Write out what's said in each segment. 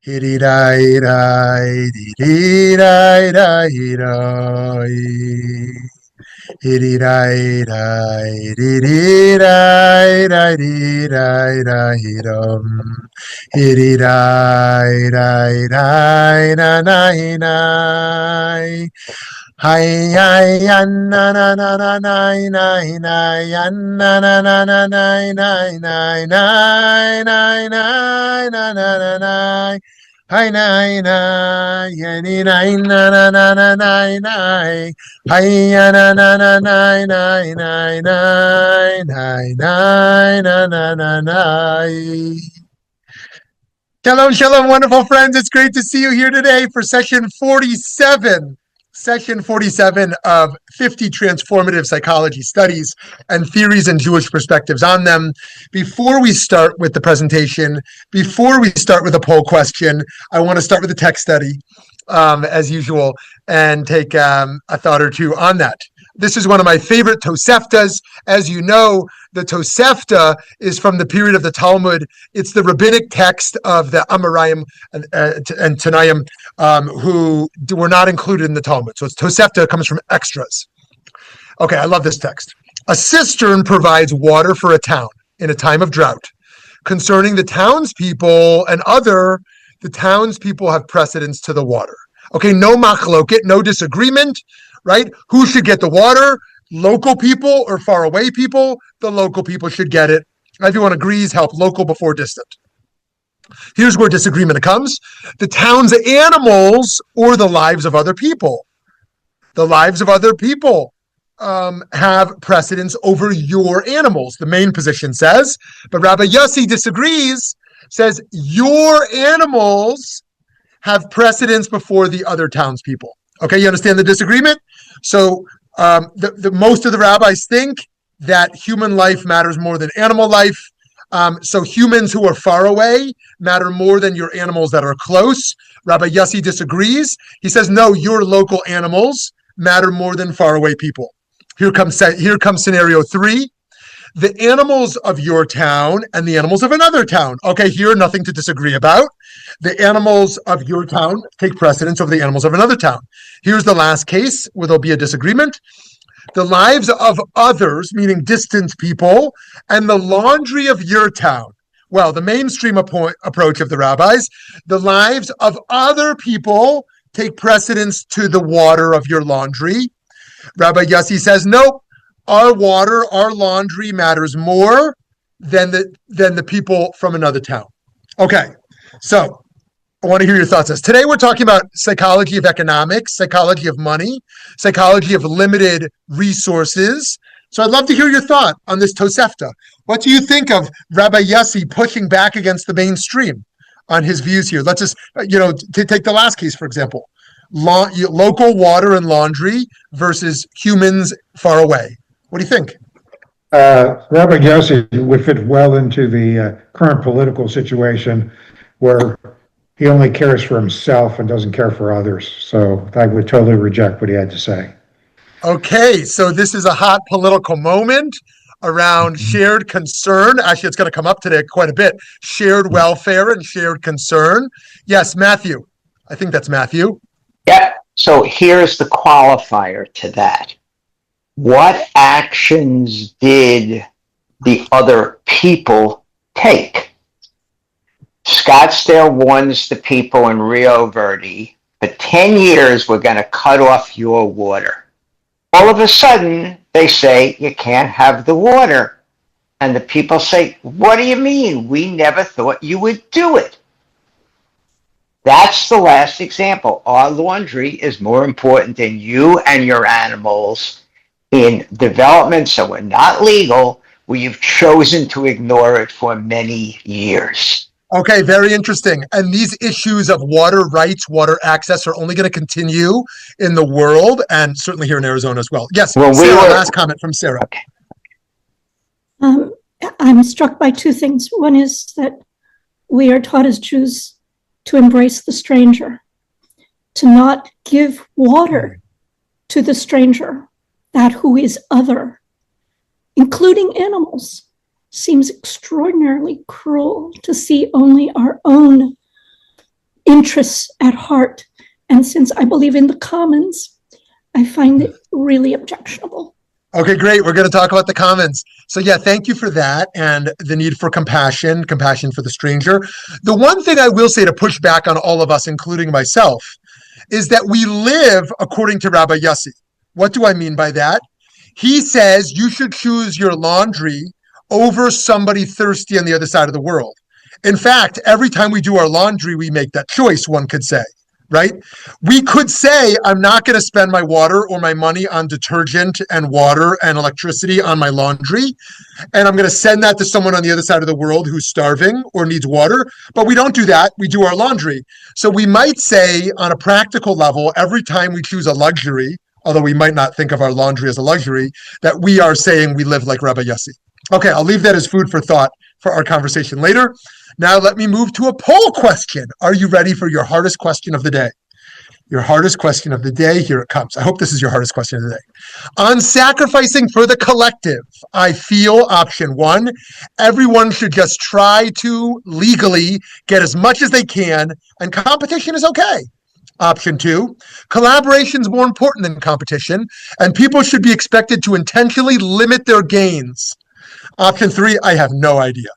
Hiri-rai-rai, dee-dee-rai-rai-rai. Hiri-rai-rai, dee-dee-rai-rai, dee-rai-rai-rai-ram. Hiri-rai-rai-rai, na-nai-nai. Hi, hi, na na na na nai nai nai, na na na na nai nai nai nai nai nai na na na nai. Hi nai nai, yani nai na na na na nai nai. Hi na na na nai nai nai nai nai nai na na na nai. Shalom, shalom, wonderful friends. It's great to see you here today for session 47. Session 47 of 50 transformative psychology studies and theories and Jewish perspectives on them. Before we start with the presentation, before we start with a poll question, I want to start with a text study, as usual, and take a thought or two on that. This is one of my favorite Toseftas. As you know, the Tosefta is from the period of the Talmud. It's the rabbinic text of the Amoraim and Tanaim who were not included in the Talmud. So it's Tosefta, comes from extras. Okay, I love this text. A cistern provides water for a town in a time of drought. Concerning the townspeople and the townspeople have precedence to the water. Okay, no machloket, no disagreement, right? Who should get the water? Local people or far away people? The local people should get it. Everyone agrees, help local before distant. Here's where disagreement comes. The town's animals or the lives of other people. The lives of other people have precedence over your animals, the main position says. But Rabbi Yossi disagrees, says your animals have precedence before the other townspeople. Okay, you understand the disagreement? So most of the rabbis think that human life matters more than animal life. So humans who are far away matter more than your animals that are close. Rabbi Yossi disagrees. He says, no, your local animals matter more than far away people. Here comes scenario 3. The animals of your town and the animals of another town. Okay, here, nothing to disagree about. The animals of your town take precedence over the animals of another town. Here's the last case where there'll be a disagreement. The lives of others, meaning distant people, and the laundry of your town. Well, the mainstream approach of the rabbis, the lives of other people take precedence to the water of your laundry. Rabbi Yossi says, nope. Our water, our laundry matters more than the people from another town. Okay, so I want to hear your thoughts on this. Today we're talking about psychology of economics, psychology of money, psychology of limited resources. So I'd love to hear your thought on this Tosefta. What do you think of Rabbi Yossi pushing back against the mainstream on his views here? Let's just, to take the last case, for example, local water and laundry versus humans far away. What do you think? Rabbi Yossi would fit well into the current political situation where he only cares for himself and doesn't care for others. So I would totally reject what he had to say. Okay, so this is a hot political moment around shared concern. Actually, it's going to come up today quite a bit. Shared welfare and shared concern. Yes, Matthew. I think that's Matthew. Yeah, so here's the qualifier to that. What actions did the other people take? Scottsdale warns the people in Rio Verde, for 10 years we're going to cut off your water. All of a sudden, they say you can't have the water. And the people say, what do you mean? We never thought you would do it. That's the last example. Our laundry is more important than you and your animals in development, so we're not legal. We've chosen to ignore it for many years. Okay, very interesting. And these issues of water rights, water access are only going to continue in the world and certainly here in Arizona as well. Yes, well, Sarah, last comment from Sarah. Okay. I'm struck by two things. One is that we are taught as Jews to embrace the stranger, to not give water to the stranger. That who is other, including animals, seems extraordinarily cruel to see only our own interests at heart. And since I believe in the commons, I find it really objectionable. Okay, great. We're going to talk about the commons. So yeah, thank you for that. And the need for compassion for the stranger. The one thing I will say to push back on all of us, including myself, is that we live according to Rabbi Yossi. What do I mean by that? He says you should choose your laundry over somebody thirsty on the other side of the world. In fact, every time we do our laundry, we make that choice, one could say, right? We could say, I'm not going to spend my water or my money on detergent and water and electricity on my laundry, and I'm going to send that to someone on the other side of the world who's starving or needs water. But we don't do that. We do our laundry. So we might say, on a practical level, every time we choose a luxury, although we might not think of our laundry as a luxury, that we are saying we live like Rabbi Yossi. Okay, I'll leave that as food for thought for our conversation later. Now let me move to a poll question. Are you ready for your hardest question of the day? Your hardest question of the day, here it comes. I hope this is your hardest question of the day. On sacrificing for the collective, I feel option 1, everyone should just try to legally get as much as they can, and competition is okay. Option 2, collaboration is more important than competition, and people should be expected to intentionally limit their gains. Option 3, I have no idea.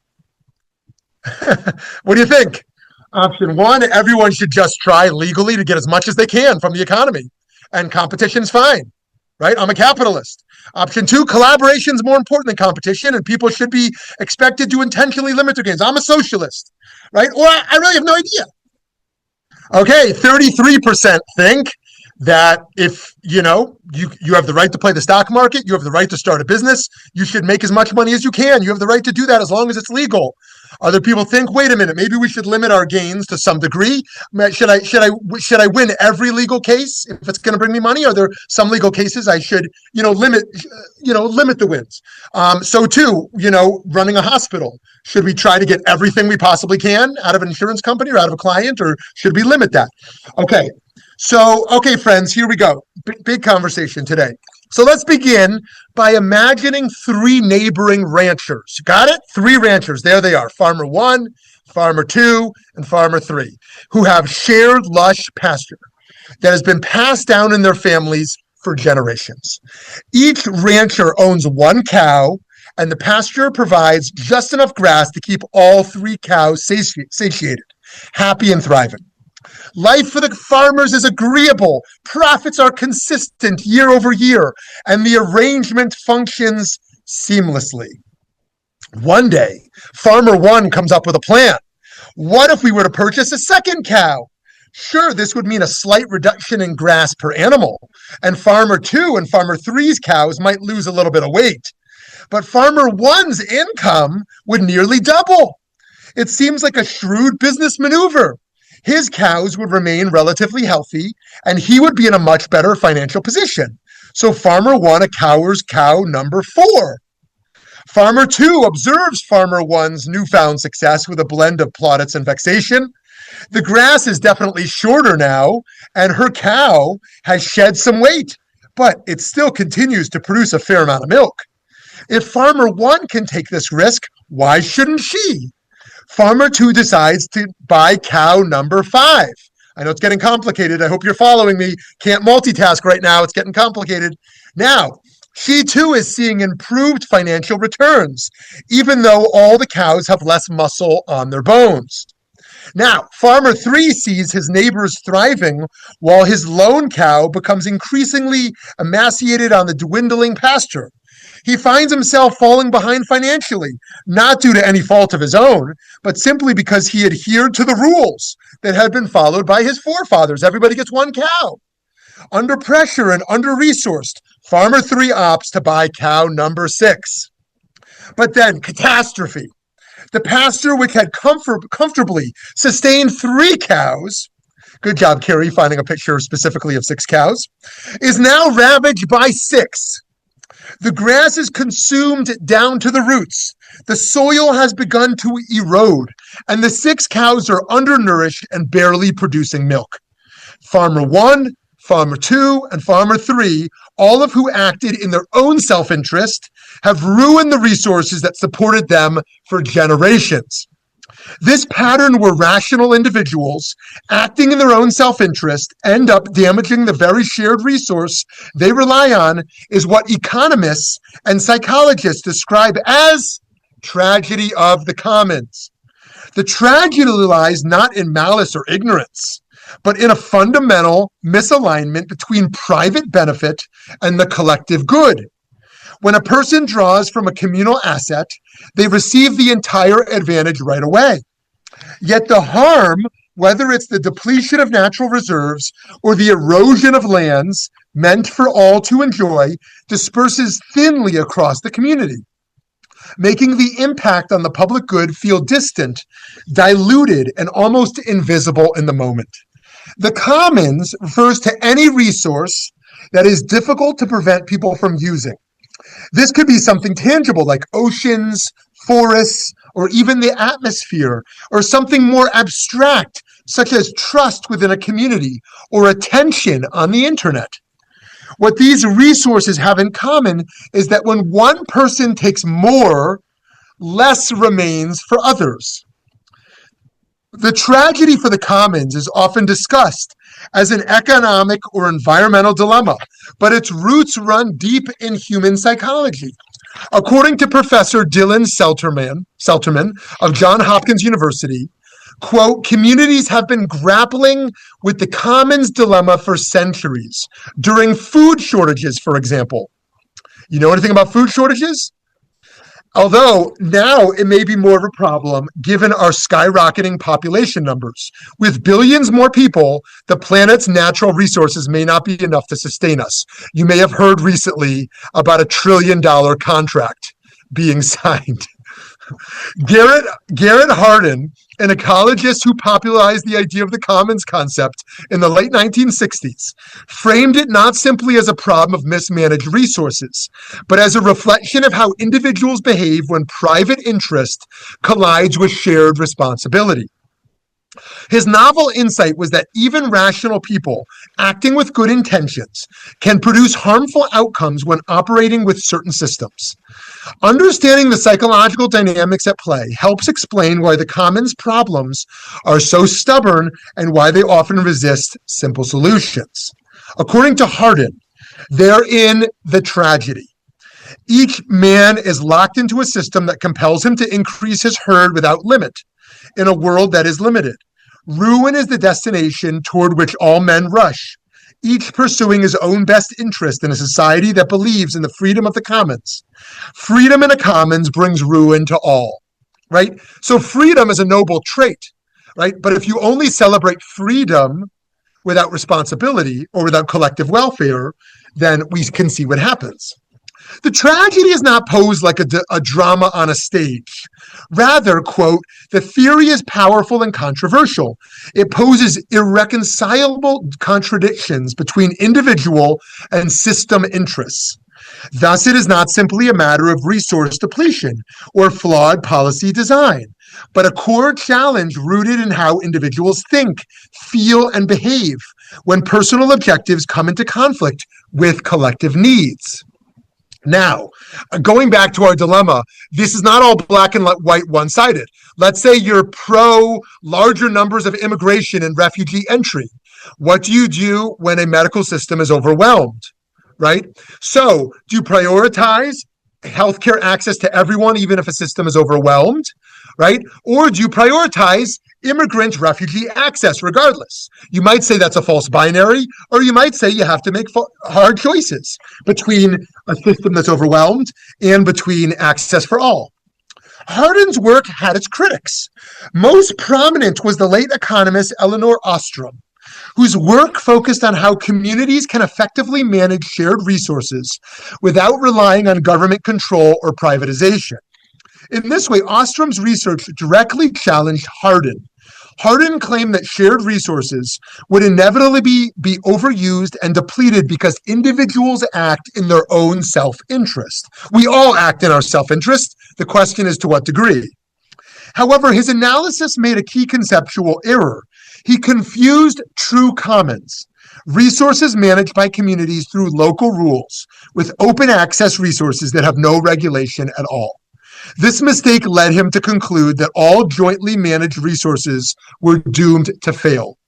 What do you think? Option 1, everyone should just try legally to get as much as they can from the economy, and competition's fine, right? I'm a capitalist. Option 2, collaboration is more important than competition, and people should be expected to intentionally limit their gains. I'm a socialist, right? Or I really have no idea. Okay, 33% think that if, you have the right to play the stock market, you have the right to start a business, you should make as much money as you can. You have the right to do that as long as it's legal. Other people think, wait a minute, maybe we should limit our gains to some degree. Should I win every legal case if it's going to bring me money? Are there some legal cases I should, limit the wins? So too, running a hospital, should we try to get everything we possibly can out of an insurance company or out of a client, or should we limit that? Okay. So, friends, here we go. Big conversation today. So let's begin by imagining 3 neighboring ranchers. Got it? 3 ranchers. There they are. Farmer 1, Farmer 2, and Farmer 3, who have shared lush pasture that has been passed down in their families for generations. Each rancher owns 1 cow, and the pasture provides just enough grass to keep all 3 cows satiated, happy, and thriving. Life for the farmers is agreeable. Profits are consistent year over year, and the arrangement functions seamlessly. One day, Farmer 1 comes up with a plan. What if we were to purchase a 2nd cow? Sure, this would mean a slight reduction in grass per animal, and Farmer 2 and Farmer 3's cows might lose a little bit of weight. But Farmer 1's income would nearly double. It seems like a shrewd business maneuver. His cows would remain relatively healthy, and he would be in a much better financial position. So Farmer 1 acquires cow number 4. Farmer 2 observes Farmer 1's newfound success with a blend of plaudits and vexation. The grass is definitely shorter now, and her cow has shed some weight, but it still continues to produce a fair amount of milk. If Farmer 1 can take this risk, why shouldn't she? Farmer 2 decides to buy cow number 5. I know it's getting complicated. I hope you're following me. Can't multitask right now. It's getting complicated. Now, she too is seeing improved financial returns, even though all the cows have less muscle on their bones. Now, Farmer 3 sees his neighbors thriving while his lone cow becomes increasingly emaciated on the dwindling pasture. He finds himself falling behind financially, not due to any fault of his own, but simply because he adhered to the rules that had been followed by his forefathers. Everybody gets 1 cow. Under pressure and under-resourced, Farmer 3 opts to buy cow number 6. But then, catastrophe. The pasture, which had comfortably sustained 3 cows, good job, Carrie, finding a picture specifically of 6 cows, is now ravaged by 6. The grass is consumed down to the roots. The soil has begun to erode, and the 6 cows are undernourished and barely producing milk. Farmer 1, Farmer 2, and Farmer 3, all of who acted in their own self-interest, have ruined the resources that supported them for generations. This pattern where rational individuals acting in their own self-interest end up damaging the very shared resource they rely on is what economists and psychologists describe as tragedy of the commons. The tragedy lies not in malice or ignorance, but in a fundamental misalignment between private benefit and the collective good. When a person draws from a communal asset, they receive the entire advantage right away. Yet the harm, whether it's the depletion of natural reserves or the erosion of lands meant for all to enjoy, disperses thinly across the community, making the impact on the public good feel distant, diluted, and almost invisible in the moment. The commons refers to any resource that is difficult to prevent people from using. This could be something tangible like oceans, forests, or even the atmosphere, or something more abstract, such as trust within a community or attention on the internet. What these resources have in common is that when one person takes more, less remains for others. The tragedy for the commons is often discussed as an economic or environmental dilemma, but its roots run deep in human psychology. According to Professor Dylan Selterman of Johns Hopkins University, quote, communities have been grappling with the commons dilemma for centuries. During food shortages, for example. You know anything about food shortages? Although now it may be more of a problem given our skyrocketing population numbers. With billions more people, the planet's natural resources may not be enough to sustain us. You may have heard recently about $1 trillion contract being signed. Garrett Hardin, an ecologist who popularized the idea of the commons concept in the late 1960s, framed it not simply as a problem of mismanaged resources, but as a reflection of how individuals behave when private interest collides with shared responsibility. His novel insight was that even rational people acting with good intentions can produce harmful outcomes when operating with certain systems. Understanding the psychological dynamics at play helps explain why the commons problems are so stubborn and why they often resist simple solutions. According to Hardin, they're in the tragedy. Each man is locked into a system that compels him to increase his herd without limit in a world that is limited. Ruin is the destination toward which all men rush, each pursuing his own best interest in a society that believes in the freedom of the commons. Freedom in the commons brings ruin to all, right? So freedom is a noble trait, right? But if you only celebrate freedom without responsibility or without collective welfare, then we can see what happens. The tragedy is not posed like a drama on a stage. Rather, quote, the theory is powerful and controversial. It poses irreconcilable contradictions between individual and system interests. Thus, it is not simply a matter of resource depletion or flawed policy design, but a core challenge rooted in how individuals think, feel, and behave when personal objectives come into conflict with collective needs. Now, going back to our dilemma, this is not all black and white, one-sided. Let's say you're pro larger numbers of immigration and refugee entry. What do you do when a medical system is overwhelmed, right? So, do you prioritize healthcare access to everyone, even if a system is overwhelmed, right? Or do you prioritize immigrant refugee access regardless? You might say that's a false binary, or you might say you have to make hard choices between a system that's overwhelmed and between access for all. Hardin's work had its critics. Most prominent was the late economist Elinor Ostrom, whose work focused on how communities can effectively manage shared resources without relying on government control or privatization. In this way, Ostrom's research directly challenged Hardin. Hardin claimed that shared resources would inevitably be overused and depleted because individuals act in their own self-interest. We all act in our self-interest. The question is to what degree. However, his analysis made a key conceptual error. He confused true commons, resources managed by communities through local rules, with open access resources that have no regulation at all. This mistake led him to conclude that all jointly managed resources were doomed to fail.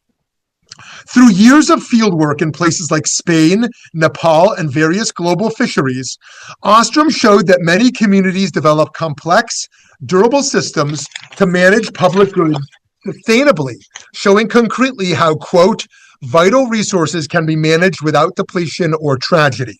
Through years of fieldwork in places like Spain, Nepal, and various global fisheries, Ostrom showed that many communities develop complex, durable systems to manage public goods sustainably, showing concretely how, quote, vital resources can be managed without depletion or tragedy.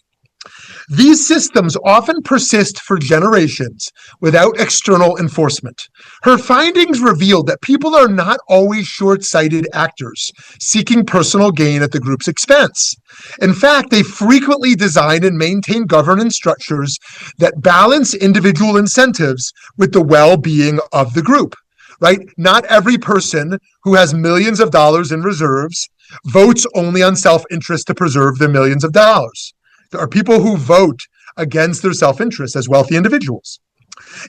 These systems often persist for generations without external enforcement. Her findings revealed that people are not always short-sighted actors seeking personal gain at the group's expense. In fact, they frequently design and maintain governance structures that balance individual incentives with the well-being of the group, right? Not every person who has millions of dollars in reserves votes only on self-interest to preserve their millions of dollars. There are people who vote against their self-interest as wealthy individuals.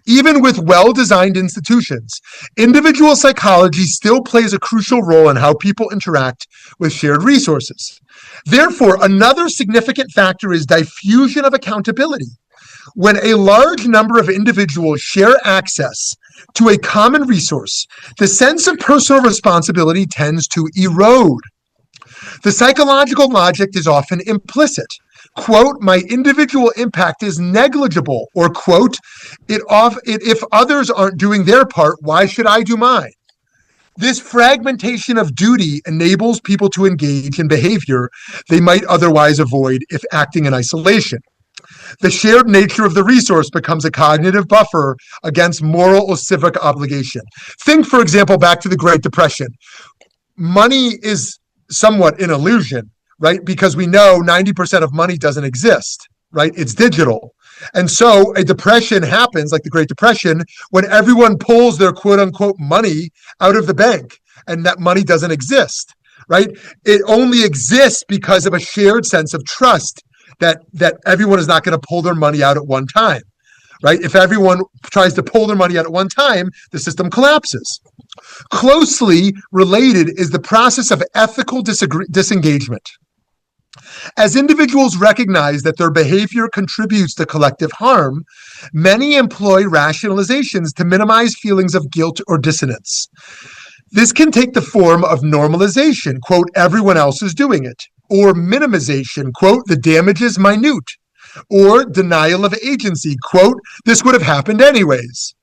Even with well-designed institutions, individual psychology still plays a crucial role in how people interact with shared resources. Therefore, another significant factor is diffusion of accountability. When a large number of individuals share access to a common resource, the sense of personal responsibility tends to erode. The psychological logic is often implicit. Quote, my individual impact is negligible, or quote, if others aren't doing their part, why should I do mine? This fragmentation of duty enables people to engage in behavior they might otherwise avoid if acting in isolation. The shared nature of the resource becomes a cognitive buffer against moral or civic obligation. Think, for example, back to the Great Depression. Money is somewhat an illusion, right? Because we know 90% of money doesn't exist, right? It's digital. And so a depression happens, like the Great Depression, when everyone pulls their quote unquote money out of the bank and that money doesn't exist, right? It only exists because of a shared sense of trust that everyone is not going to pull their money out at one time, right? If everyone tries to pull their money out at one time, the system collapses. Closely related is the process of ethical disengagement. As individuals recognize that their behavior contributes to collective harm, many employ rationalizations to minimize feelings of guilt or dissonance. This can take the form of normalization, quote, everyone else is doing it, or minimization, quote, the damage is minute, or denial of agency, quote, this would have happened anyways.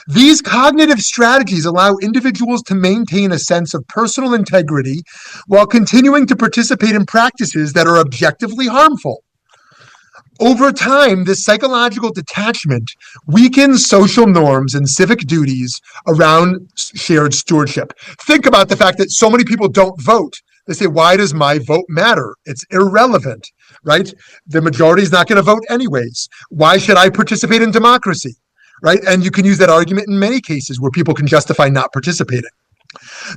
These cognitive strategies allow individuals to maintain a sense of personal integrity while continuing to participate in practices that are objectively harmful. Over time, this psychological detachment weakens social norms and civic duties around shared stewardship. Think about the fact that so many people don't vote. They say, why does my vote matter? It's irrelevant, right? The majority is not going to vote anyways. Why should I participate in democracy? Right? And you can use that argument in many cases where people can justify not participating.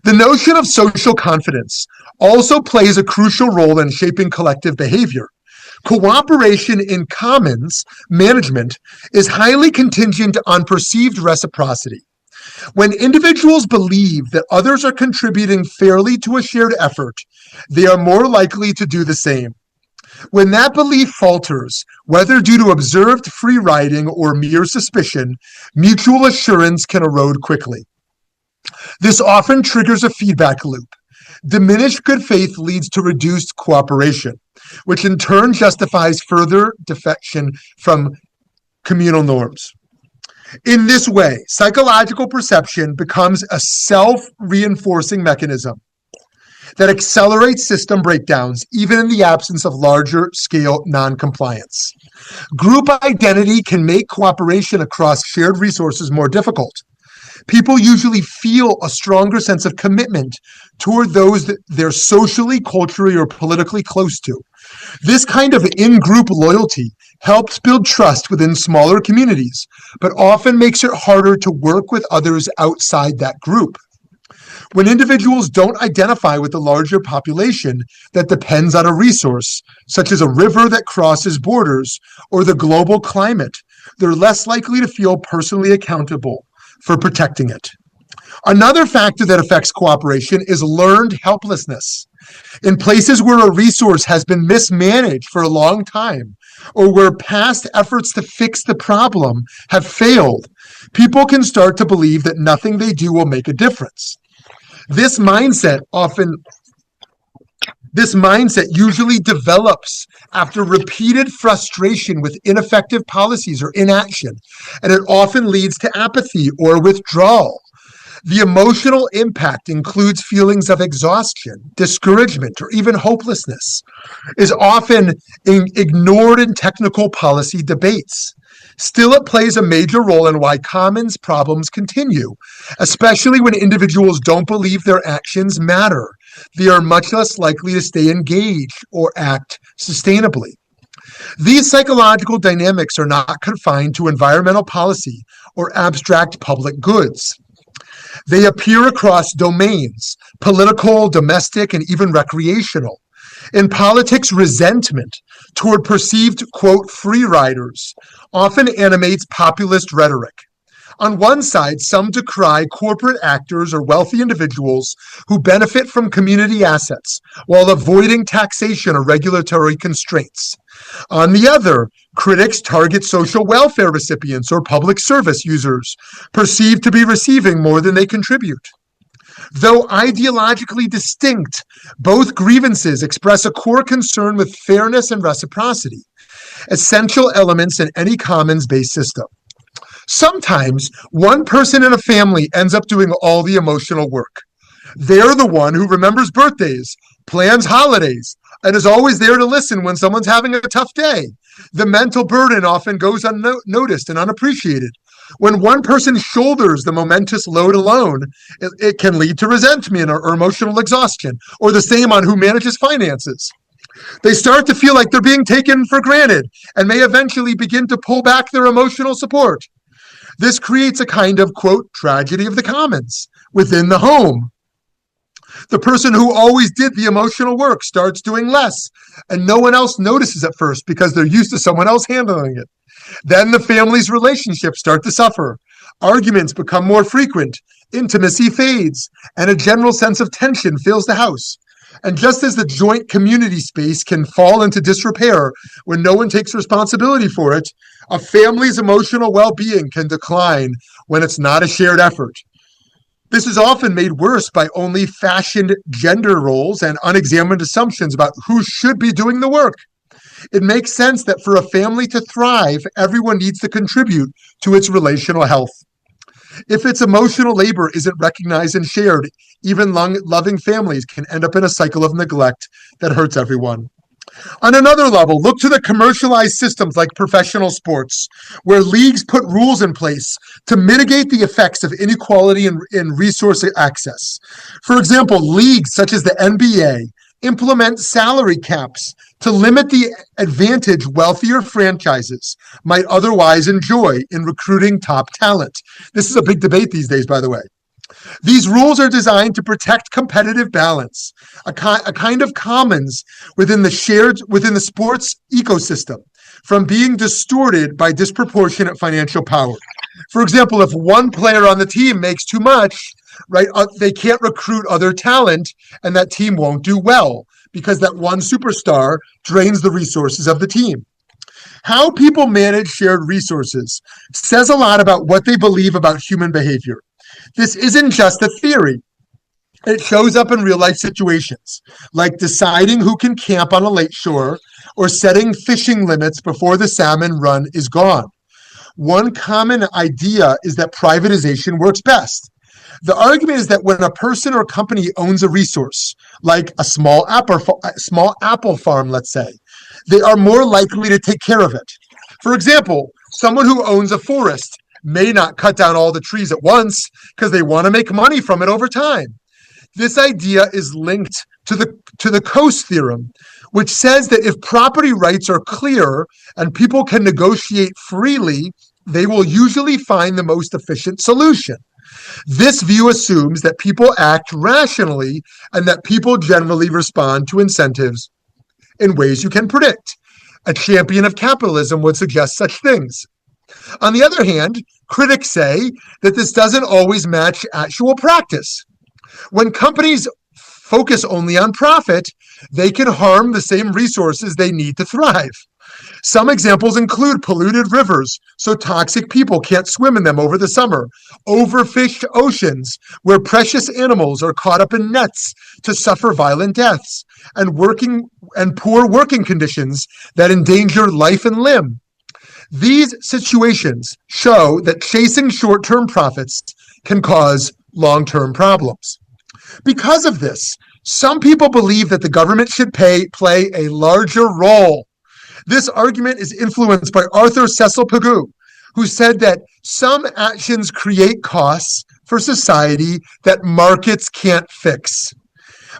The notion of social confidence also plays a crucial role in shaping collective behavior. Cooperation in commons management is highly contingent on perceived reciprocity. When individuals believe that others are contributing fairly to a shared effort, they are more likely to do the same. When that belief falters, whether due to observed free riding or mere suspicion, mutual assurance can erode quickly. This often triggers a feedback loop. Diminished good faith leads to reduced cooperation, which in turn justifies further defection from communal norms. In this way, psychological perception becomes a self-reinforcing mechanism that accelerates system breakdowns, even in the absence of larger-scale non-compliance. Group identity can make cooperation across shared resources more difficult. People usually feel a stronger sense of commitment toward those that they're socially, culturally, or politically close to. This kind of in-group loyalty helps build trust within smaller communities, but often makes it harder to work with others outside that group. When individuals don't identify with the larger population that depends on a resource, such as a river that crosses borders or the global climate, they're less likely to feel personally accountable for protecting it. Another factor that affects cooperation is learned helplessness. In places where a resource has been mismanaged for a long time, or where past efforts to fix the problem have failed, people can start to believe that nothing they do will make a difference. This mindset usually develops after repeated frustration with ineffective policies or inaction, and it often leads to apathy or withdrawal. The emotional impact includes feelings of exhaustion, discouragement, or even hopelessness, is often ignored in technical policy debates. Still, it plays a major role in why commons problems continue, especially when individuals don't believe their actions matter. They are much less likely to stay engaged or act sustainably. These psychological dynamics are not confined to environmental policy or abstract public goods. They appear across domains, political, domestic, and even recreational. In politics, resentment toward perceived, quote, free riders often animates populist rhetoric. On one side, some decry corporate actors or wealthy individuals who benefit from community assets while avoiding taxation or regulatory constraints. On the other, critics target social welfare recipients or public service users perceived to be receiving more than they contribute. Though ideologically distinct, both grievances express a core concern with fairness and reciprocity, essential elements in any commons-based system. Sometimes one person in a family ends up doing all the emotional work. They're the one who remembers birthdays, plans holidays, and is always there to listen when someone's having a tough day. The mental burden often goes unnoticed and unappreciated. When one person shoulders the momentous load alone, it can lead to resentment or emotional exhaustion, or the same on who manages finances. They start to feel like they're being taken for granted and may eventually begin to pull back their emotional support. This creates a kind of, quote, tragedy of the commons within the home. The person who always did the emotional work starts doing less, and no one else notices at first because they're used to someone else handling it. Then the family's relationships start to suffer. Arguments become more frequent, intimacy fades, and a general sense of tension fills the house. And just as the joint community space can fall into disrepair when no one takes responsibility for it, a family's emotional well-being can decline when it's not a shared effort. This is often made worse by only fashioned gender roles and unexamined assumptions about who should be doing the work. It makes sense that for a family to thrive, everyone needs to contribute to its relational health. If its emotional labor isn't recognized and shared, even loving families can end up in a cycle of neglect that hurts everyone. On another level, look to the commercialized systems like professional sports, where leagues put rules in place to mitigate the effects of inequality in resource access. For example, leagues such as the NBA implement salary caps to limit the advantage wealthier franchises might otherwise enjoy in recruiting top talent. This is a big debate these days, by the way. These rules are designed to protect competitive balance, a kind of commons within the sports ecosystem from being distorted by disproportionate financial power. For example, if one player on the team makes too much, right, they can't recruit other talent, and that team won't do well because that one superstar drains the resources of the team. How people manage shared resources says a lot about what they believe about human behavior. This isn't just a theory. It shows up in real life situations, like deciding who can camp on a lake shore or setting fishing limits before the salmon run is gone. One common idea is that privatization works best. The argument is that when a person or company owns a resource, like a small apple farm, let's say, they are more likely to take care of it. For example, someone who owns a forest may not cut down all the trees at once because they want to make money from it over time. This idea is linked to the Coase theorem, which says that if property rights are clear and people can negotiate freely, they will usually find the most efficient solution. This view assumes that people act rationally and that people generally respond to incentives in ways you can predict. A champion of capitalism would suggest such things. On the other hand, critics say that this doesn't always match actual practice. When companies focus only on profit, they can harm the same resources they need to thrive. Some examples include polluted rivers, so toxic people can't swim in them over the summer, overfished oceans, where precious animals are caught up in nets to suffer violent deaths, and poor working conditions that endanger life and limb. These situations show that chasing short-term profits can cause long-term problems. Because of this, some people believe that the government should play a larger role. This argument is influenced by Arthur Cecil Pigou, who said that some actions create costs for society that markets can't fix.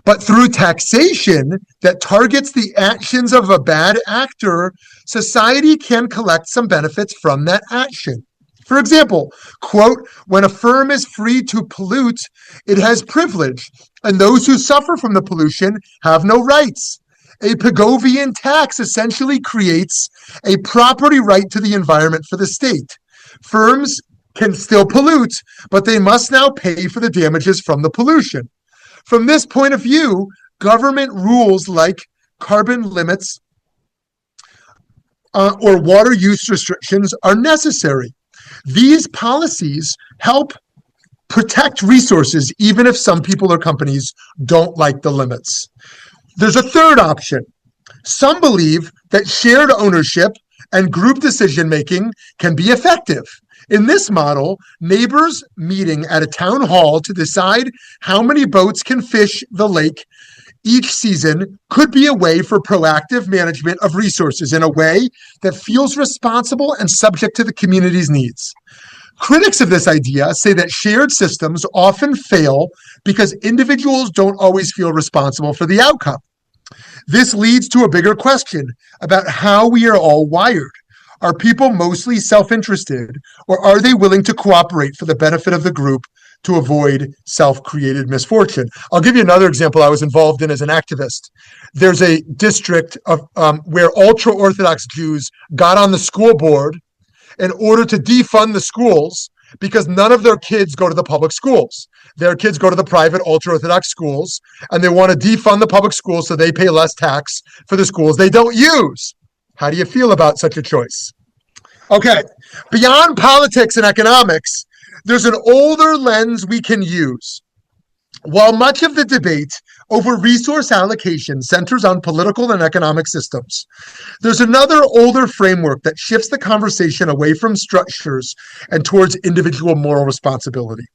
But through taxation that targets the actions of a bad actor, society can collect some benefits from that action. For example, quote, when a firm is free to pollute, it has privilege, and those who suffer from the pollution have no rights. A Pigovian tax essentially creates a property right to the environment for the state. Firms can still pollute, but they must now pay for the damages from the pollution. From this point of view, government rules like carbon limits or water use restrictions are necessary. These policies help protect resources, even if some people or companies don't like the limits. There's a third option. Some believe that shared ownership and group decision-making can be effective. In this model, neighbors meeting at a town hall to decide how many boats can fish the lake each season could be a way for proactive management of resources in a way that feels responsible and subject to the community's needs. Critics of this idea say that shared systems often fail because individuals don't always feel responsible for the outcome. This leads to a bigger question about how we are all wired. Are people mostly self-interested, or are they willing to cooperate for the benefit of the group to avoid self-created misfortune? I'll give you another example I was involved in as an activist. There's a district of where ultra-Orthodox Jews got on the school board in order to defund the schools because none of their kids go to the public schools. Their kids go to the private ultra-Orthodox schools, and they want to defund the public schools so they pay less tax for the schools they don't use. How do you feel about such a choice? Okay, beyond politics and economics, there's an older lens we can use. While much of the debate over resource allocation centers on political and economic systems, there's another older framework that shifts the conversation away from structures and towards individual moral responsibility.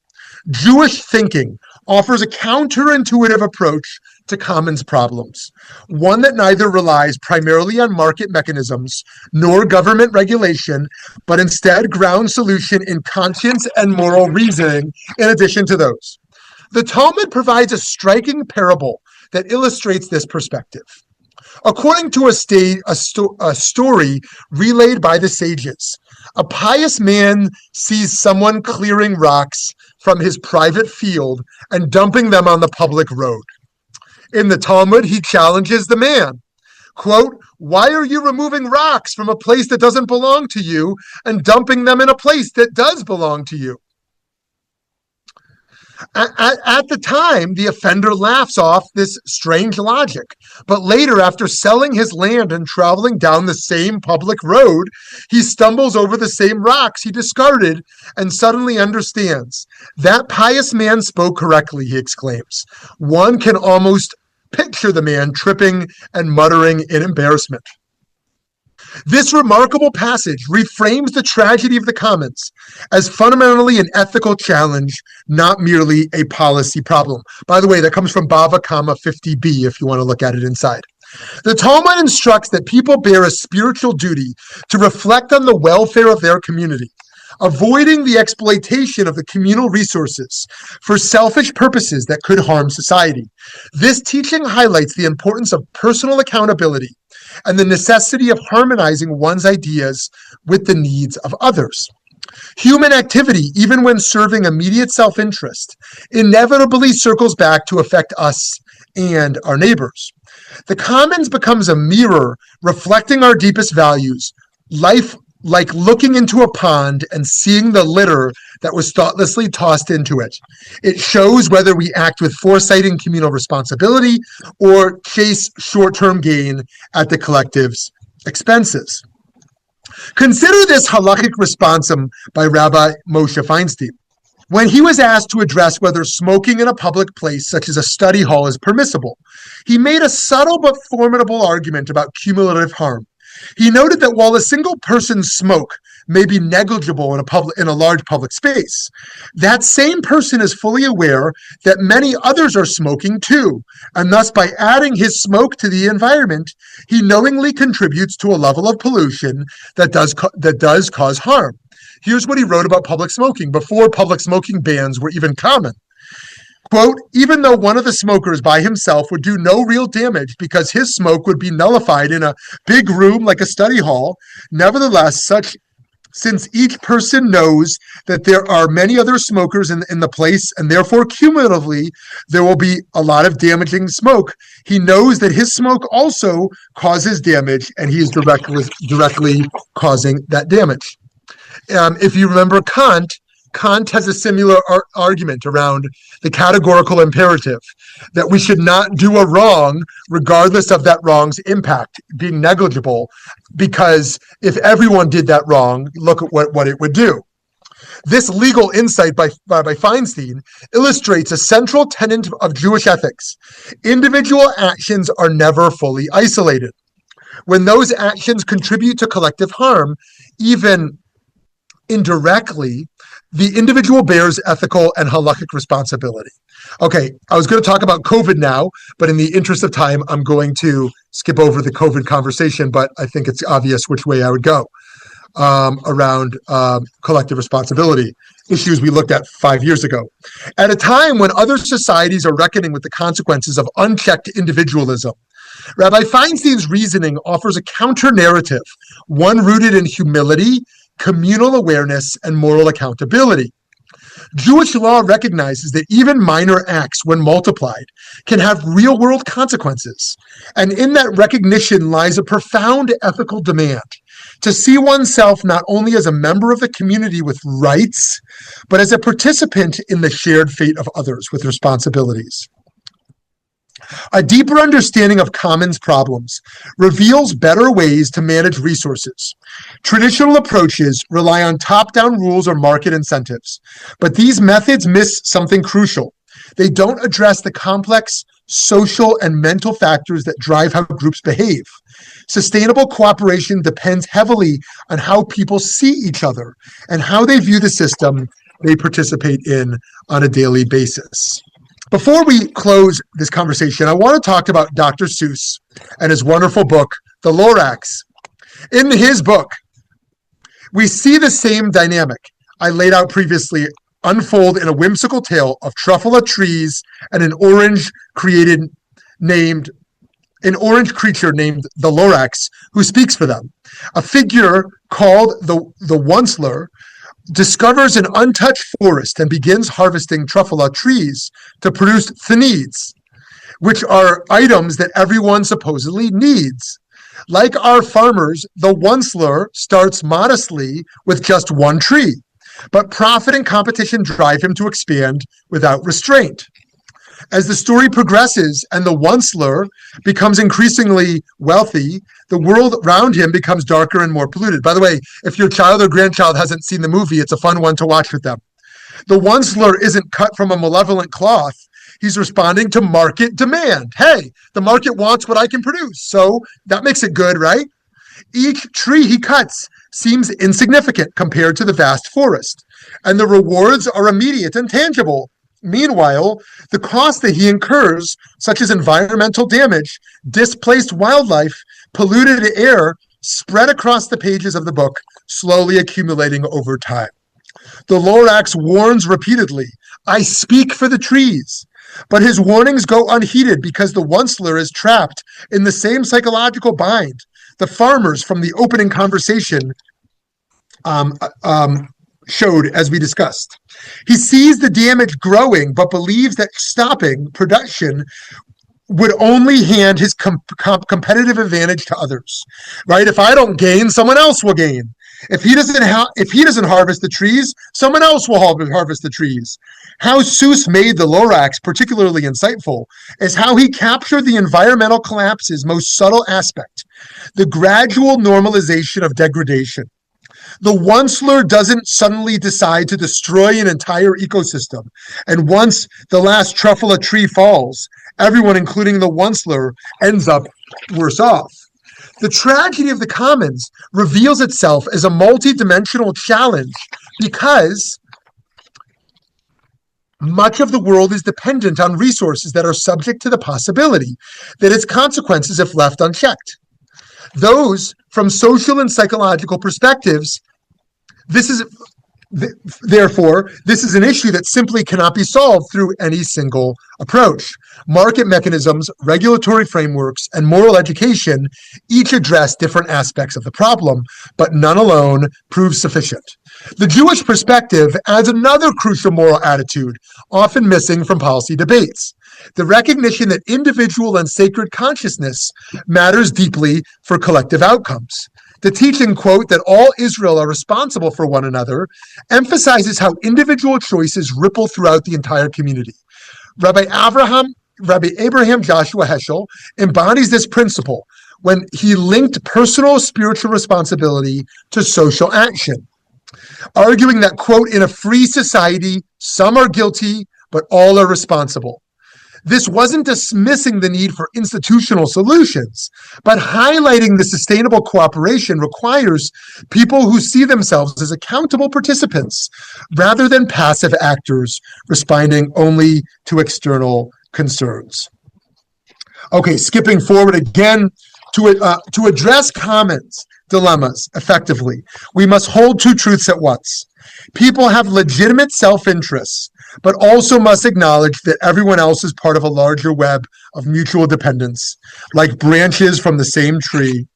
Jewish thinking offers a counterintuitive approach to commons problems, one that neither relies primarily on market mechanisms nor government regulation, but instead grounds solution in conscience and moral reasoning in addition to those. The Talmud provides a striking parable that illustrates this perspective. According to a story relayed by the sages, a pious man sees someone clearing rocks from his private field and dumping them on the public road. In the Talmud, he challenges the man, quote, "Why are you removing rocks from a place that doesn't belong to you and dumping them in a place that does belong to you?" At the time, the offender laughs off this strange logic. But later, after selling his land and traveling down the same public road, he stumbles over the same rocks he discarded and suddenly understands. That pious man spoke correctly, he exclaims. One can almost picture the man tripping and muttering in embarrassment. This remarkable passage reframes the tragedy of the commons as fundamentally an ethical challenge, not merely a policy problem. By the way, that comes from Bava Kama 50b, if you want to look at it inside. The Talmud instructs that people bear a spiritual duty to reflect on the welfare of their community, avoiding the exploitation of the communal resources for selfish purposes that could harm society. This teaching highlights the importance of personal accountability and the necessity of harmonizing one's ideas with the needs of others. Human activity, even when serving immediate self-interest, inevitably circles back to affect us and our neighbors. The commons becomes a mirror reflecting our deepest values, life like looking into a pond and seeing the litter that was thoughtlessly tossed into it. It shows whether we act with foresight and communal responsibility or chase short-term gain at the collective's expenses. Consider this halachic responsum by Rabbi Moshe Feinstein. When he was asked to address whether smoking in a public place such as a study hall is permissible, he made a subtle but formidable argument about cumulative harm. He noted that while a single person's smoke may be negligible in a large public space, that same person is fully aware that many others are smoking too, and thus by adding his smoke to the environment, he knowingly contributes to a level of pollution that does cause harm. Here's what he wrote about public smoking before public smoking bans were even common. Quote, even though one of the smokers by himself would do no real damage because his smoke would be nullified in a big room like a study hall, nevertheless, since each person knows that there are many other smokers in the place and therefore cumulatively there will be a lot of damaging smoke, he knows that his smoke also causes damage and he is directly causing that damage. If you remember Kant has a similar argument around the categorical imperative, that we should not do a wrong regardless of that wrong's impact being negligible, because if everyone did that wrong, look at what it would do. This legal insight by Feinstein illustrates a central tenet of Jewish ethics. Individual actions are never fully isolated. When those actions contribute to collective harm, even indirectly, the individual bears ethical and halakhic responsibility. Okay, I was going to talk about COVID now, but in the interest of time, I'm going to skip over the COVID conversation, but I think it's obvious which way I would go around collective responsibility, issues we looked at 5 years ago. At a time when other societies are reckoning with the consequences of unchecked individualism, Rabbi Feinstein's reasoning offers a counter-narrative, one rooted in humility, communal awareness, and moral accountability. Jewish law recognizes that even minor acts, when multiplied, can have real-world consequences. And in that recognition lies a profound ethical demand to see oneself not only as a member of the community with rights, but as a participant in the shared fate of others with responsibilities. A deeper understanding of commons problems reveals better ways to manage resources. Traditional approaches rely on top-down rules or market incentives, but these methods miss something crucial. They don't address the complex social and mental factors that drive how groups behave. Sustainable cooperation depends heavily on how people see each other and how they view the system they participate in on a daily basis. Before we close this conversation, I want to talk about Dr. Seuss and his wonderful book, The Lorax. In his book, we see the same dynamic I laid out previously unfold in a whimsical tale of truffula trees and an orange creature named the Lorax who speaks for them. A figure called the Onceler discovers an untouched forest and begins harvesting truffula trees to produce thneeds, which are items that everyone supposedly needs. Like our farmers, the Onceler starts modestly with just one tree, but profit and competition drive him to expand without restraint. As the story progresses and the Onceler becomes increasingly wealthy, the world around him becomes darker and more polluted. By the way, if your child or grandchild hasn't seen the movie, it's a fun one to watch with them. The Onceler isn't cut from a malevolent cloth. He's responding to market demand. Hey, the market wants what I can produce, so that makes it good, right? Each tree he cuts seems insignificant compared to the vast forest, and the rewards are immediate and tangible. Meanwhile, the cost that he incurs, such as environmental damage, displaced wildlife, polluted air, spread across the pages of the book, slowly accumulating over time. The Lorax warns repeatedly, I speak for the trees. But his warnings go unheeded because the Onceler is trapped in the same psychological bind the farmers from the opening conversation showed, as we discussed. He sees the damage growing, but believes that stopping production would only hand his competitive advantage to others, right? If I don't gain, someone else will gain. If he doesn't harvest the trees, someone else will harvest the trees. How Seuss made the Lorax particularly insightful is how he captured the environmental collapse's most subtle aspect, the gradual normalization of degradation. The onceler doesn't suddenly decide to destroy an entire ecosystem, and once the last truffula tree falls, everyone, including the onceler, ends up worse off. The tragedy of the commons reveals itself as a multidimensional challenge because much of the world is dependent on resources that are subject to the possibility that its consequences, if left unchecked. Those from social and psychological perspectives, therefore, this is an issue that simply cannot be solved through any single approach. Market mechanisms, regulatory frameworks, and moral education each address different aspects of the problem, but none alone proves sufficient. The Jewish perspective adds another crucial moral attitude, often missing from policy debates: the recognition that individual and sacred consciousness matters deeply for collective outcomes. The teaching, quote, that all Israel are responsible for one another emphasizes how individual choices ripple throughout the entire community. Rabbi Abraham Joshua Heschel embodies this principle when he linked personal spiritual responsibility to social action, arguing that, quote, in a free society, some are guilty, but all are responsible. This wasn't dismissing the need for institutional solutions, but highlighting the sustainable cooperation requires people who see themselves as accountable participants rather than passive actors responding only to external concerns. Okay, skipping forward again, to address commons dilemmas effectively, we must hold two truths at once. People have legitimate self-interests, but also must acknowledge that everyone else is part of a larger web of mutual dependence, like branches from the same tree.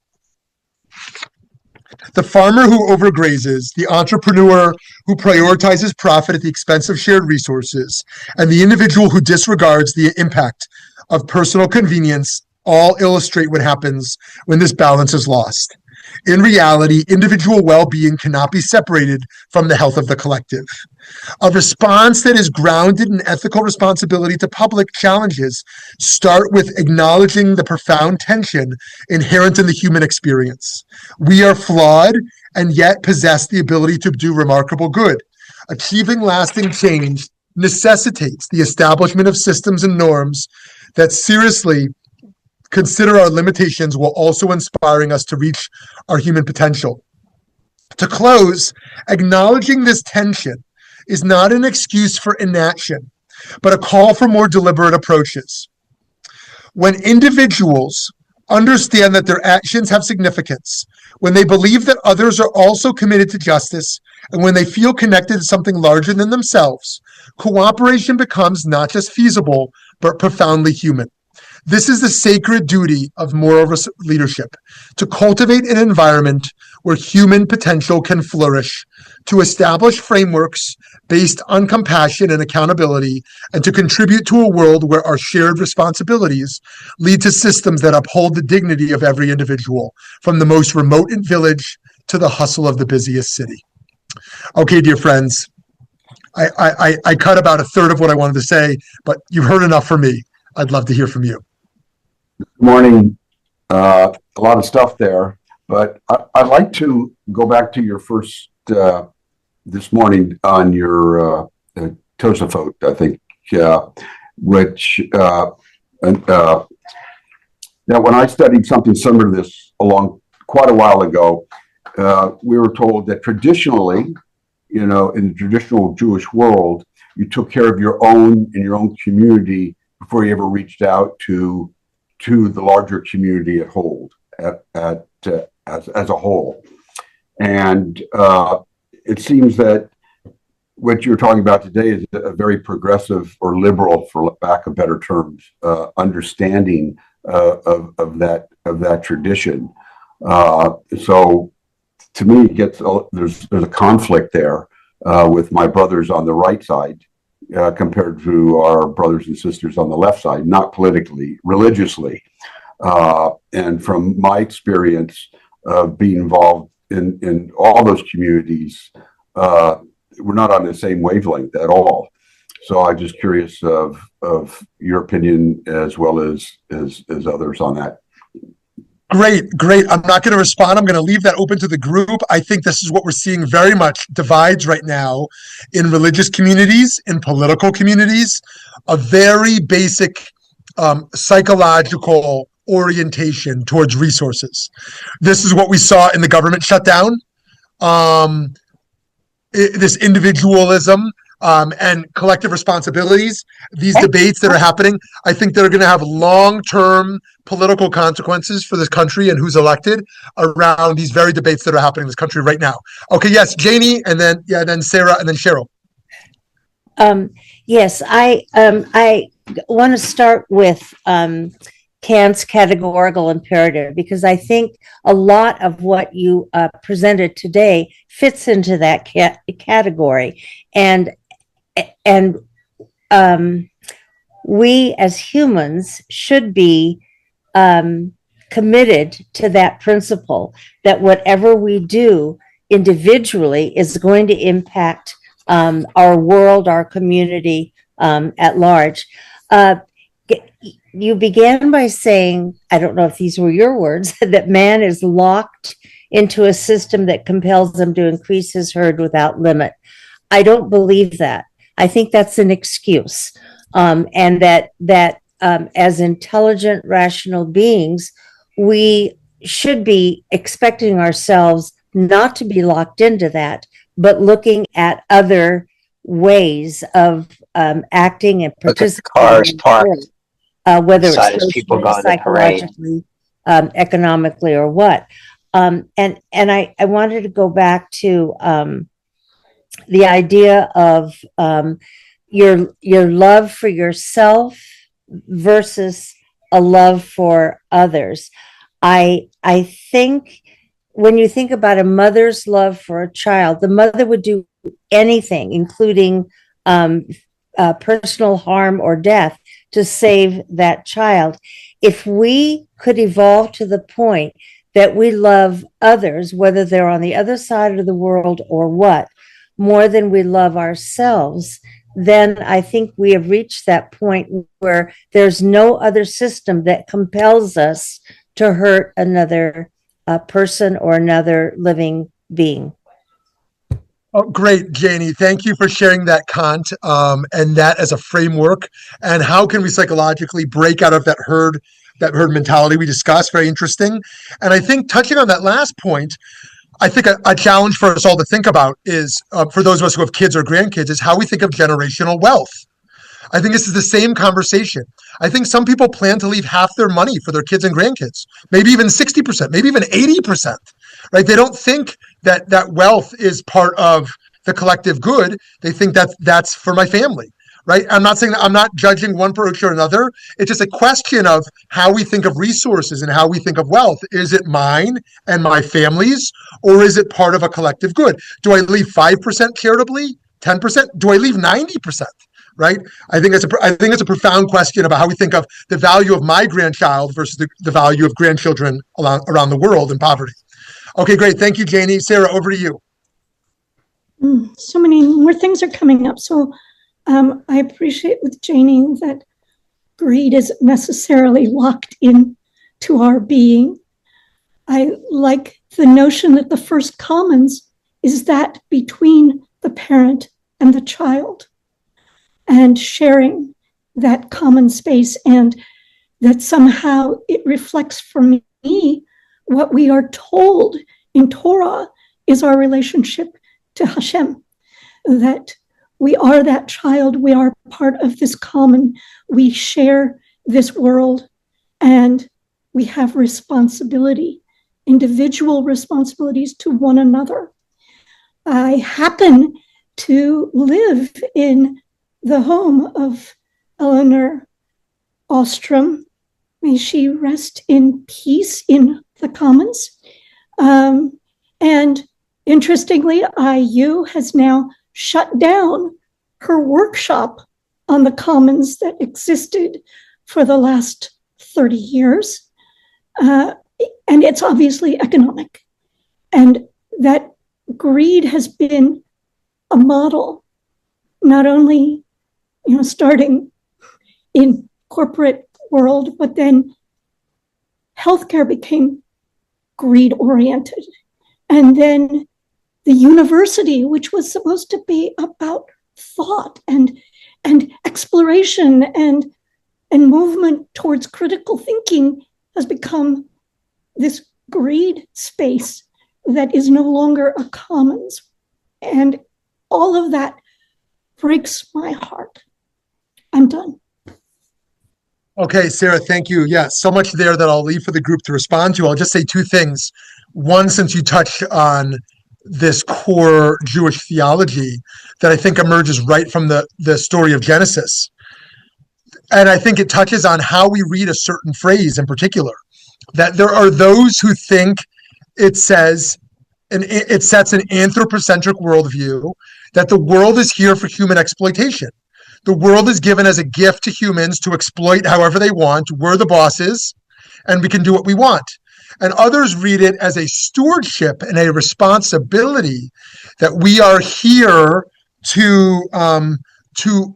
The farmer who overgrazes, the entrepreneur who prioritizes profit at the expense of shared resources, and the individual who disregards the impact of personal convenience all illustrate what happens when this balance is lost. In reality, individual well-being cannot be separated from the health of the collective. A response that is grounded in ethical responsibility to public challenges start with acknowledging the profound tension inherent in the human experience. We are flawed and yet possess the ability to do remarkable good. Achieving lasting change necessitates the establishment of systems and norms that seriously consider our limitations while also inspiring us to reach our human potential. To close, acknowledging this tension is not an excuse for inaction, but a call for more deliberate approaches. When individuals understand that their actions have significance, when they believe that others are also committed to justice, and when they feel connected to something larger than themselves, cooperation becomes not just feasible, but profoundly human. This is the sacred duty of moral leadership, to cultivate an environment where human potential can flourish, to establish frameworks based on compassion and accountability, and to contribute to a world where our shared responsibilities lead to systems that uphold the dignity of every individual, from the most remote village to the hustle of the busiest city. Okay, dear friends, I cut about a third of what I wanted to say, but you've heard enough from me. I'd love to hear from you. Morning. A lot of stuff there, but I'd like to go back to your first this morning on your Tosafot, I think, which now when I studied something similar to this along quite a while ago, we were told that traditionally, in the traditional Jewish world, you took care of your own in your own community before you ever reached out to the larger community as a whole. And it seems that what you're talking about today is a very progressive or liberal, for lack of better terms, understanding of that tradition. So to me, there's a conflict there with my brothers on the right side compared to our brothers and sisters on the left side, not politically, religiously. And from my experience of being involved in all those communities, we're not on the same wavelength at all. So I'm just curious of your opinion as well as others on that. Great. I'm not going to respond. I'm going to leave that open to the group. I think this is what we're seeing very much divides right now in religious communities, in political communities, a very basic psychological orientation towards resources. This is what we saw in the government shutdown. This individualism and collective responsibilities, these debates that are happening, I think they're going to have long-term political consequences for this country and who's elected around these very debates that are happening in this country right now. Okay, yes, Janie, and then Sarah, and then Cheryl. Yes, I want to start with Kant's categorical imperative, because I think a lot of what you presented today fits into that category. And we as humans should be committed to that principle, that whatever we do individually is going to impact our world, our community at large. You began by saying, I don't know if these were your words, that man is locked into a system that compels him to increase his herd without limit. I don't believe that. I think that's an excuse. And that as intelligent, rational beings, we should be expecting ourselves not to be locked into that, but looking at other ways of acting and participating. Whether it's socially, psychologically, economically, or what. And I wanted to go back to the idea of your love for yourself versus a love for others. I think when you think about a mother's love for a child, the mother would do anything, including personal harm or death, to save that child. If we could evolve to the point that we love others, whether they're on the other side of the world or what, more than we love ourselves, then I think we have reached that point where there's no other system that compels us to hurt another person or another living being. Oh, great, Janie. Thank you for sharing that, Kant, and that as a framework. And how can we psychologically break out of that herd mentality we discussed? Very interesting. And I think touching on that last point, I think a challenge for us all to think about is, for those of us who have kids or grandkids, is how we think of generational wealth. I think this is the same conversation. I think some people plan to leave half their money for their kids and grandkids, maybe even 60%, maybe even 80%, right? They don't think that wealth is part of the collective good. They think that's for my family, right? I'm not saying that, I'm not judging one approach or another. It's just a question of how we think of resources and how we think of wealth. Is it mine and my family's, or is it part of a collective good? Do I leave 5% charitably, 10%? Do I leave 90%? Right? I think it's a profound question about how we think of the value of my grandchild versus the value of grandchildren around the world in poverty. Okay, great. Thank you, Janie. Sarah, over to you. So many more things are coming up. So I appreciate with Janie that greed isn't necessarily locked in to our being. I like the notion that the first commons is that between the parent and the child, and sharing that common space, and that somehow it reflects for me what we are told in Torah is our relationship to Hashem, that we are that child, we are part of this common, we share this world, and we have responsibility, individual responsibilities to one another. I happen to live in the home of Eleanor Ostrom. May she rest in peace in the commons. And interestingly, IU has now shut down her workshop on the commons that existed for the last 30 years. And it's obviously economic. And that greed has been a model, not only, starting in corporate world, but then healthcare became greed oriented. And then the university, which was supposed to be about thought and exploration and movement towards critical thinking, has become this greed space that is no longer a commons. And all of that breaks my heart. I'm done. Okay, Sarah, thank you. Yeah, so much there that I'll leave for the group to respond to. I'll just say two things. One, since you touched on this core Jewish theology that I think emerges right from the story of Genesis. And I think it touches on how we read a certain phrase in particular, that there are those who think it says, and it sets an anthropocentric worldview, that the world is here for human exploitation. The world is given as a gift to humans to exploit however they want. We're the bosses, and we can do what we want. And others read it as a stewardship and a responsibility that we are here to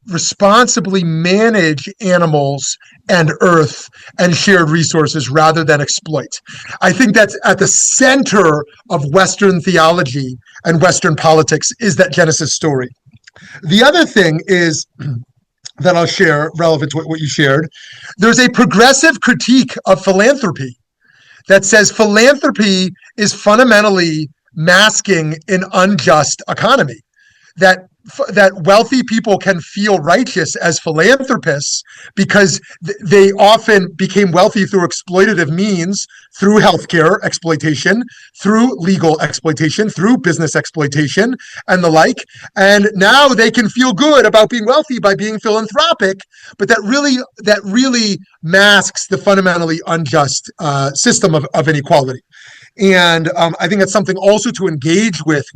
responsibly manage animals and earth and shared resources rather than exploit. I think that's at the center of Western theology and Western politics, is that Genesis story. The other thing is that I'll share, relevant to what you shared, there's a progressive critique of philanthropy that says philanthropy is fundamentally masking an unjust economy, that wealthy people can feel righteous as philanthropists because they often became wealthy through exploitative means, through healthcare exploitation, through legal exploitation, through business exploitation, and the like. And now they can feel good about being wealthy by being philanthropic, but that really masks the fundamentally unjust system of inequality. And I think it's something also to engage with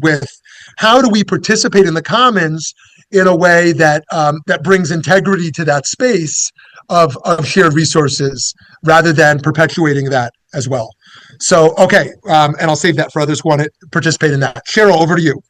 how do we participate in the commons in a way that that brings integrity to that space of shared resources rather than perpetuating that as well. So, okay, and I'll save that for others who want to participate in that. Cheryl, over to you.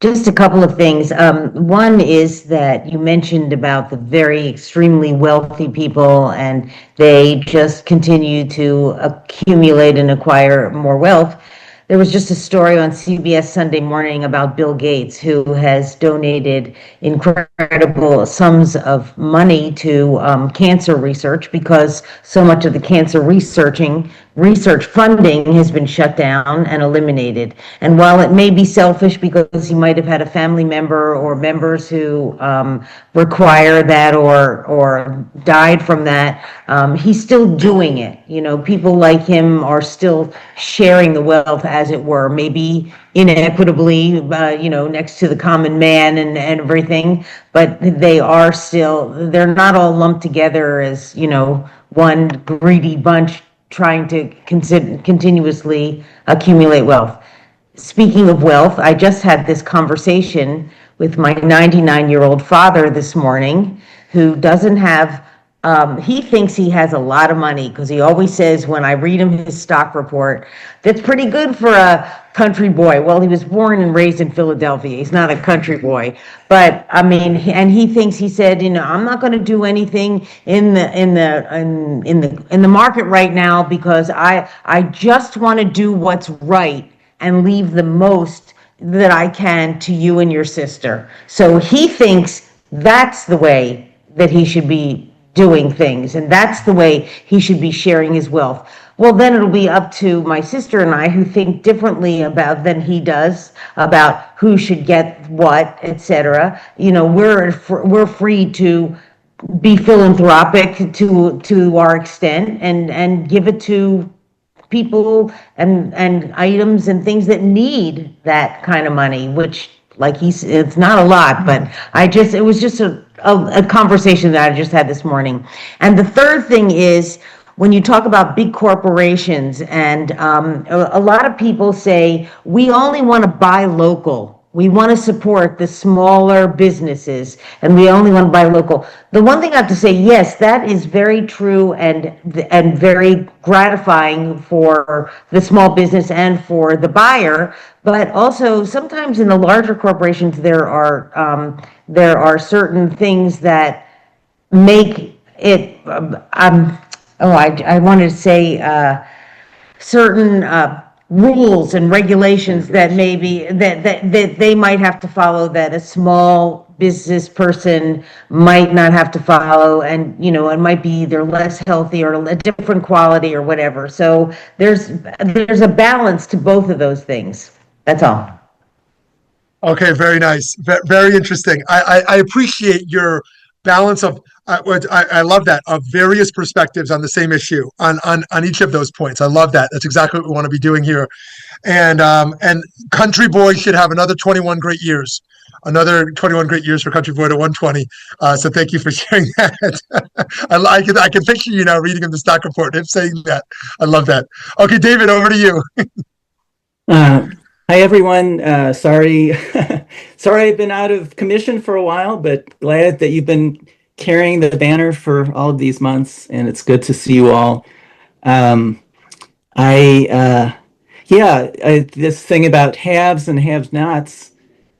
Just a couple of things. One is that you mentioned about the very extremely wealthy people, and they just continue to accumulate and acquire more wealth. There was just a story on CBS Sunday Morning about Bill Gates, who has donated incredible sums of money to cancer research, because so much of the cancer research funding has been shut down and eliminated. And while it may be selfish because he might have had a family member or members who require that or died from that, he's still doing it. People like him are still sharing the wealth, as it were, maybe inequitably, next to the common man and everything, but they're not all lumped together as, one greedy bunch trying to continuously accumulate wealth. Speaking of wealth, I just had this conversation with my 99-year-old father this morning, who doesn't have, he thinks he has a lot of money, because he always says, when I read him his stock report, that's pretty good for a country boy. Well, he was born and raised in Philadelphia. He's not a country boy, but I mean, and he said, I'm not going to do anything in the market right now, because I just want to do what's right and leave the most that I can to you and your sister. So he thinks that's the way that he should be doing things, and that's the way he should be sharing his wealth. Well, then it'll be up to my sister and I, who think differently than he does about who should get what, etc. We're free to be philanthropic to our extent and give it to people and items and things that need that kind of money, which, it's not a lot, but it was just a conversation that I just had this morning. And the third thing is, when you talk about big corporations, and a lot of people say, we only want to buy local. We want to support the smaller businesses, and we only want to buy local. The one thing I have to say, yes, that is very true and very gratifying for the small business and for the buyer. But also, sometimes in the larger corporations, there are certain things that make it. I wanted to say. Certain rules and regulations that maybe that they might have to follow, that a small business person might not have to follow, and it might be either less healthy or a different quality or whatever. So there's a balance to both of those things. That's all. Okay, very nice. Very interesting. I appreciate your balance of, I love that, of various perspectives on the same issue on each of those points. I love that. That's exactly what we want to be doing here. And Country Boy should have another 21 great years. Another 21 great years for Country Boy to 120. So thank you for sharing that. I can picture you now reading him the stock report and saying that. I love that. Okay, David, over to you. Hi everyone. Sorry I've been out of commission for a while, but glad that you've been carrying the banner for all of these months, and it's good to see you all. This thing about haves and have-nots,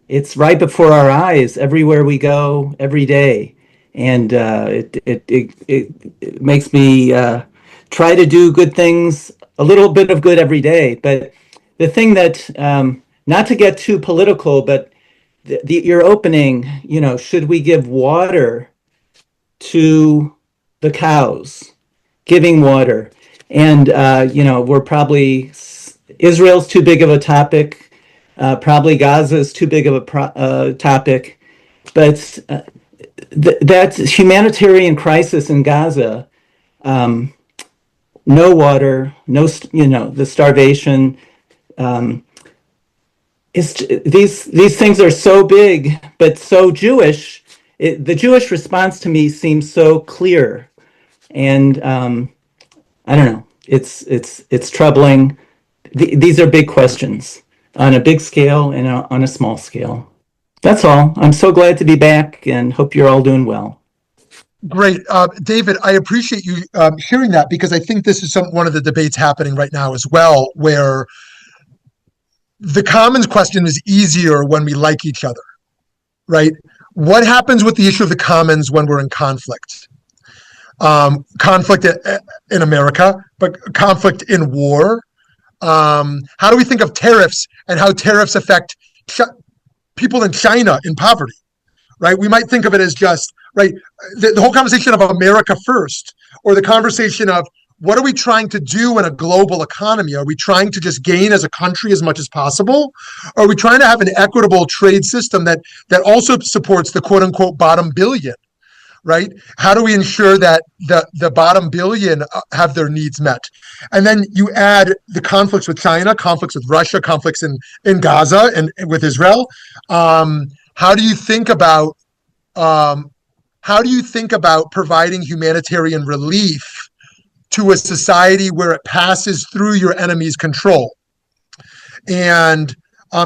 it's right before our eyes everywhere we go, every day, and it makes me try to do good things, a little bit of good every day. But the thing that, not to get too political, but your opening, should we give water to the cows? Giving water. And, we're probably, Israel's too big of a topic. Probably Gaza is too big of a topic. But that humanitarian crisis in Gaza, no water, the starvation, these things are so big, but so Jewish. The Jewish response to me seems so clear, and I don't know. It's troubling. These are big questions on a big scale and on a small scale. That's all. I'm so glad to be back, and hope you're all doing well. Great. David, I appreciate you sharing that, because I think this is one of the debates happening right now as well, where the commons question is easier when we like each other, right? What happens with the issue of the commons when we're in conflict? Conflict in America, but conflict in war. How do we think of tariffs and how tariffs affect people in China in poverty, right? We might think of it as just, right, the whole conversation of America first, or the conversation of what are we trying to do in a global economy? Are we trying to just gain as a country as much as possible? Or are we trying to have an equitable trade system that also supports the quote unquote bottom billion, right? How do we ensure that the bottom billion have their needs met? And then you add the conflicts with China, conflicts with Russia, conflicts in Gaza and with Israel. How do you think about providing humanitarian relief to a society where it passes through your enemy's control? And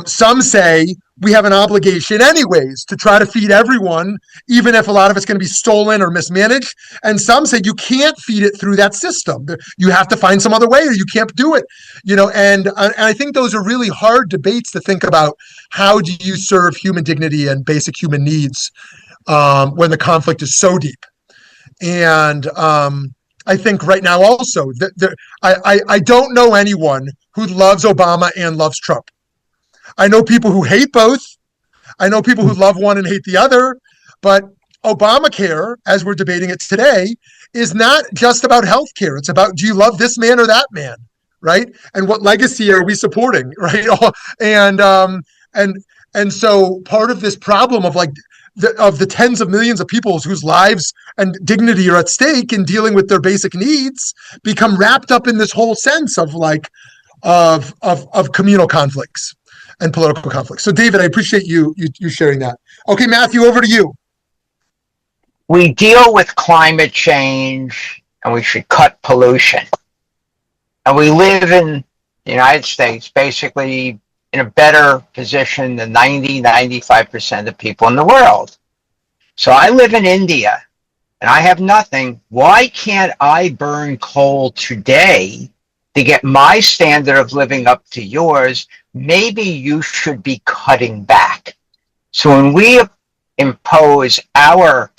some say we have an obligation anyways to try to feed everyone, even if a lot of it's going to be stolen or mismanaged. And some say you can't feed it through that system. You have to find some other way, or you can't do it. And I think those are really hard debates to think about. How do you serve human dignity and basic human needs when the conflict is so deep? And I think right now also, I don't know anyone who loves Obama and loves Trump. I know people who hate both. I know people who love one and hate the other. But Obamacare, as we're debating it today, is not just about healthcare. It's about, do you love this man or that man, right? And what legacy are we supporting, right? And so part of this problem of the tens of millions of people whose lives and dignity are at stake in dealing with their basic needs become wrapped up in this whole sense of communal conflicts and political conflicts. So David, I appreciate you sharing that. Okay, Matthew, over to you. We deal with climate change and we should cut pollution. And we live in the United States, basically in a better position than 95% of people in the world. So I live in India and I have nothing. Why can't I burn coal today to get my standard of living up to yours? Maybe you should be cutting back. So when we impose our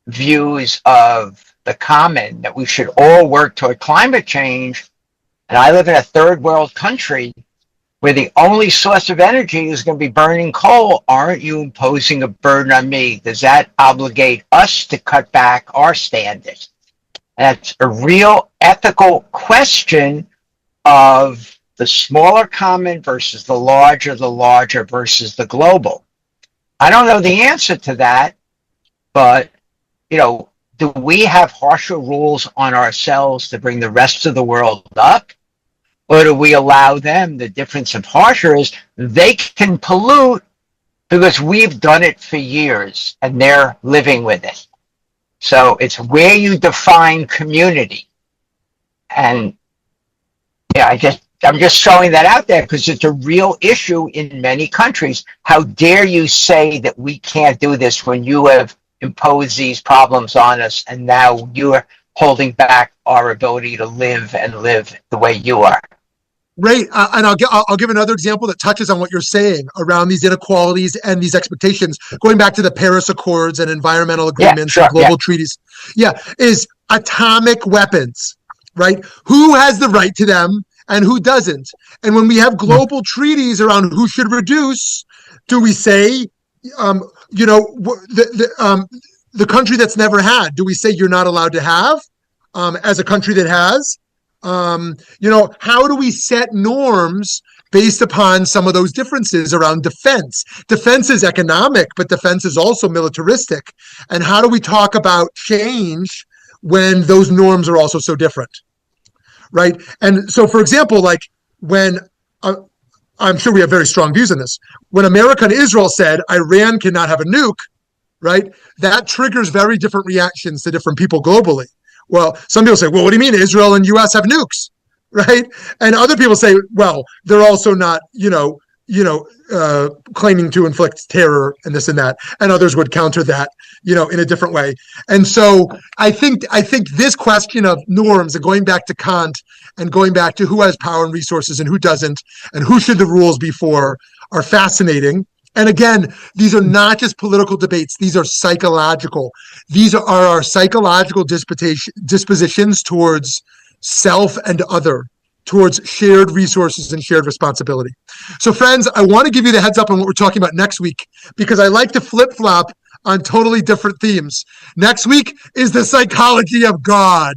views of the common, that we should all work toward climate change, and I live in a third world country where the only source of energy is going to be burning coal, aren't you imposing a burden on me? Does that obligate us to cut back our standard? That's a real ethical question of the smaller common versus the larger versus the global. I don't know the answer to that, but, do we have harsher rules on ourselves to bring the rest of the world up? Or do we allow them? The difference of harsher is they can pollute because we've done it for years and they're living with it. So it's where you define community. And yeah, I'm just showing that out there because it's a real issue in many countries. How dare you say that we can't do this when you have imposed these problems on us and now you're holding back our ability to live and live the way you are. Right. And I'll give another example that touches on what you're saying around these inequalities and these expectations, going back to the Paris Accords and environmental agreements and global treaties. Yeah. Is atomic weapons, right? Who has the right to them and who doesn't? And when we have global treaties around who should reduce, do we say, the country that's never had, do we say you're not allowed to have as a country that has? How do we set norms based upon some of those differences around defense? Defense is economic, but defense is also militaristic. And how do we talk about change when those norms are also so different? Right. And so, for example, like when I'm sure we have very strong views on this, when America and Israel said Iran cannot have a nuke, right, that triggers very different reactions to different people globally. Well, some people say, well, what do you mean Israel and US have nukes, right? And other people say, well, they're also not, claiming to inflict terror and this and that. And others would counter that, in a different way. And so I think this question of norms and going back to Kant and going back to who has power and resources and who doesn't, and who should the rules be for, are fascinating. And again, these are not just political debates. These are psychological. These are our psychological dispositions towards self and other, towards shared resources and shared responsibility. So friends, I want to give you the heads up on what we're talking about next week, because I like to flip-flop on totally different themes. Next week is the psychology of God.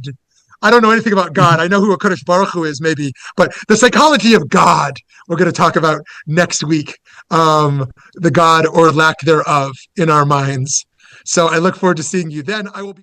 I don't know anything about God. I know who HaKadosh Baruch Hu is, maybe, but the psychology of God we're going to talk about next week, the God or lack thereof in our minds. So I look forward to seeing you then. I will be